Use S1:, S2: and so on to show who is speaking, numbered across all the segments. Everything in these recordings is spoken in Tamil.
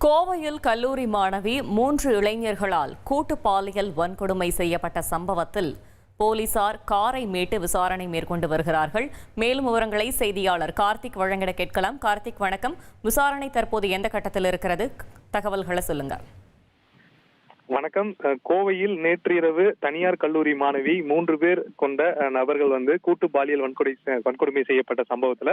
S1: கோவையில் கல்லூரி மாணவி 3 இளைஞர்களால் கூட்டு பாலியல் வன்கொடுமை செய்யப்பட்ட சம்பவத்தில் போலீசார் காரை மீட்டு விசாரணை மேற்கொண்டு வருகிறார்கள். மேலும் விவரங்களை செய்தியாளர் கார்த்திக் வழங்கிட கேட்கலாம். கார்த்திக், வணக்கம். விசாரணை தற்போது எந்த கட்டத்தில் இருக்கிறது? தகவல்களை சொல்லுங்க.
S2: வணக்கம். கோவையில் நேற்று இரவு தனியார் கல்லூரி மாணவி 3 பேர் கொண்ட நபர்கள் கூட்டு பாலியல் வன்கொடுமை செய்யப்பட்ட சம்பவத்துல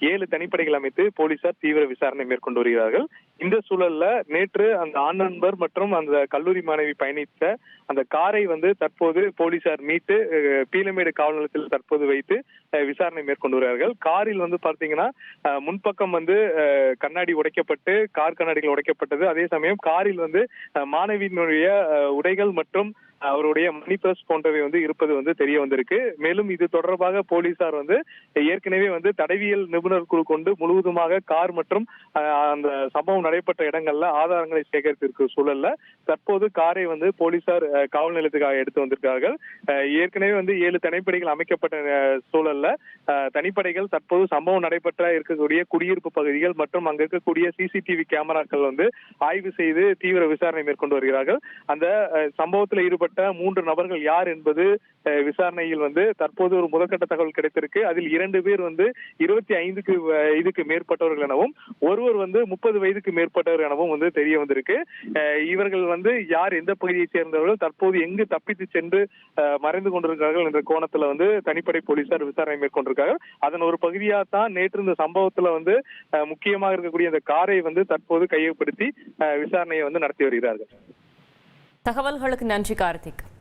S2: 7 தனிப்படைகள் அமைத்து போலீசார் தீவிர விசாரணை மேற்கொண்டு வருகிறார்கள். இந்த சூழல்ல நேற்று அந்த ஆண் நண்பர் மற்றும் அந்த கல்லூரி மாணவி பயணித்த அந்த காரை தற்போது போலீசார் மீட்டு பீளமேடு காவல் நிலையத்தில் தற்போது வைத்து விசாரணை மேற்கொண்டு வருகிறார்கள். காரில் பாத்தீங்கன்னா முன்பக்கம் கண்ணாடி உடைக்கப்பட்டு கார் கண்ணாடிகள் உடைக்கப்பட்டது. அதே சமயம் காரில் மாணவியினுடைய உடைகள் மற்றும் அவருடைய மணி பர்ஸ் போன்றவை இருப்பது தெரிய வந்திருக்கு. மேலும் இது தொடர்பாக போலீசார் ஏற்கனவே தடவியல் நிபுணர் குழு கொண்டு முழுவதுமாக கார் மற்றும் அந்த சம்பவம் நடைபெற்ற இடங்கள்ல ஆதாரங்களை சேகரித்திருக்கும் சூழல்ல தற்போது காரை போலீசார் காவல் நிலையத்துக்காக எடுத்து வந்திருக்கிறார்கள். ஏற்கனவே 7 தனிப்படைகள் அமைக்கப்பட்ட சூழல்ல தனிப்படைகள் தற்போது சம்பவம் நடைபெற்ற இருக்கக்கூடிய குடியிருப்பு பகுதிகள் மற்றும் அங்க இருக்கக்கூடிய சிசிடிவி கேமராக்கள் ஆய்வு செய்து தீவிர விசாரணை மேற்கொண்டு வருகிறார்கள். அந்த சம்பவத்தில் ஈடுபட்ட 3 நபர்கள் யார் என்பது விசாரணையில் தற்போது ஒரு முதற்கட்ட தகவல் கிடைத்திருக்கு. அதில் 2 பேர் 25 வயதுக்கு மேற்பட்டவர்கள் எனவும் ஒருவர் 30 வயதுக்கு மேற்பட்டவர் எனவும் தெரிய வந்திருக்கு. இவர்கள் யார், எந்த பகுதியை சேர்ந்தவர்கள், தற்போது எங்கு தப்பித்து சென்று மறைந்து கொண்டிருக்கிறார்கள் என்ற கோணத்துல தனிப்படை போலீசார் விசாரணை மேற்கொண்டிருக்கார்கள். அதன் ஒரு பகுதியா தான் நேற்று இந்த சம்பவத்துல முக்கியமாக இருக்கக்கூடிய இந்த காரை தற்போது கையகப்படுத்தி விசாரணையை நடத்தி வருகிறார்கள்.
S1: தகவல்களுக்கு நன்றி கார்த்திக்.